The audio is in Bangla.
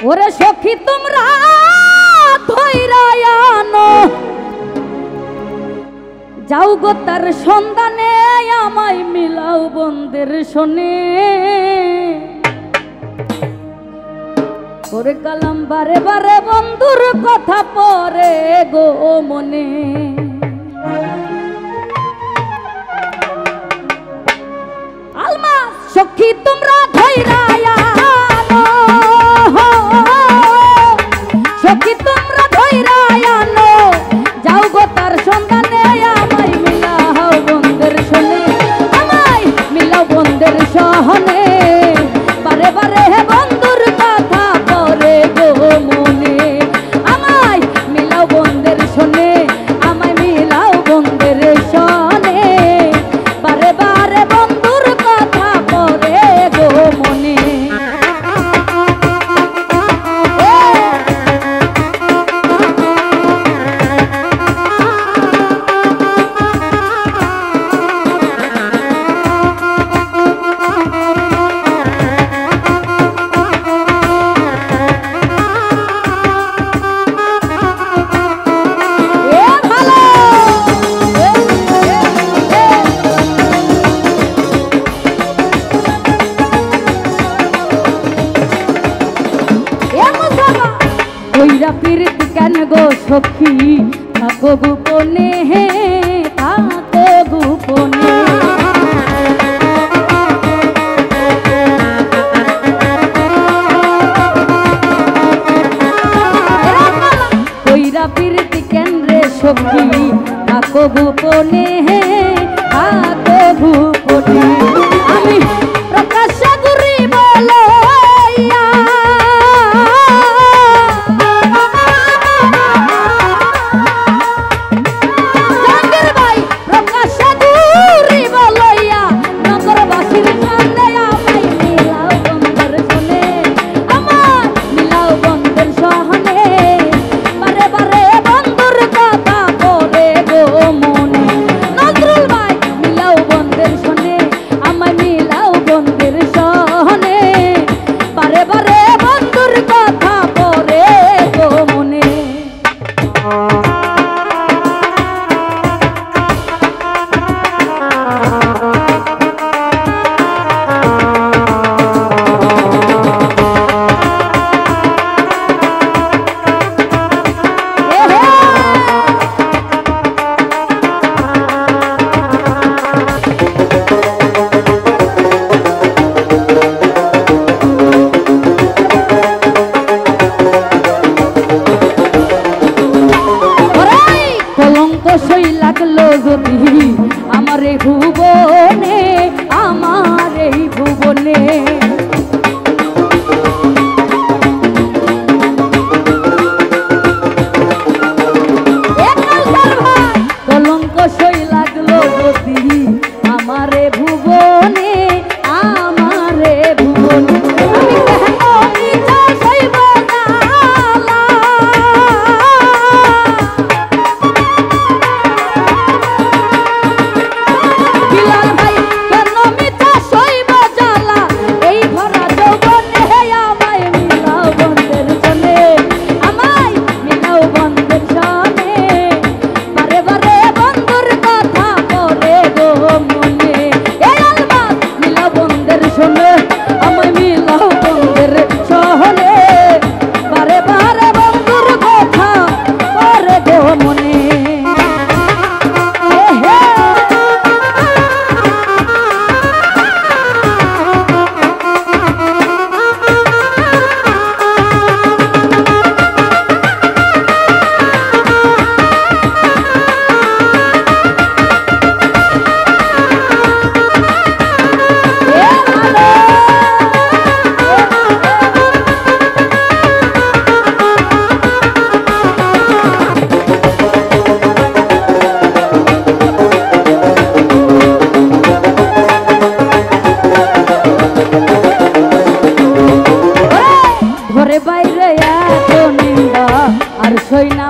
ওরে সখী তোমরা ধইরা আনো যাও গো তার সন্ধানে আমায় মিলাও বন্ধের শোনে ওরে কালাম বারে বারে বন্ধুর কথা পরে গো মনে আলমাস সখী তোমরা ধইরা আনো সখী তোমরা ধইরা আনো যাও গো তার সন্ধানে আমায় মিলাও বন্ধের শোনে আমায় মিলাও বন্ধের শোনে বারে বারে বন্ধুর কথা পরে গো মনে আমায় মিলাও বন্ধের শোনে আমায় মিলাও বন্ধের শোনে বারে বারে বন্ধুর কথা পরে গো মনে কইরা প্রীতি কেন গো সখী থাকো গোপনে থাকো গোপনে কইরা প্রীতি কেন রে সখী থাকো গোপনে থাকো গোপনে আমি প্রকাশ গুরি বলো আমার এই ভুবনে আমার এই ভুবনে কলঙ্ক সই লাগলো যদি আমার এই ভুবনে আমার এই ভুবনে বাইরে এত নিন্দা আর সই না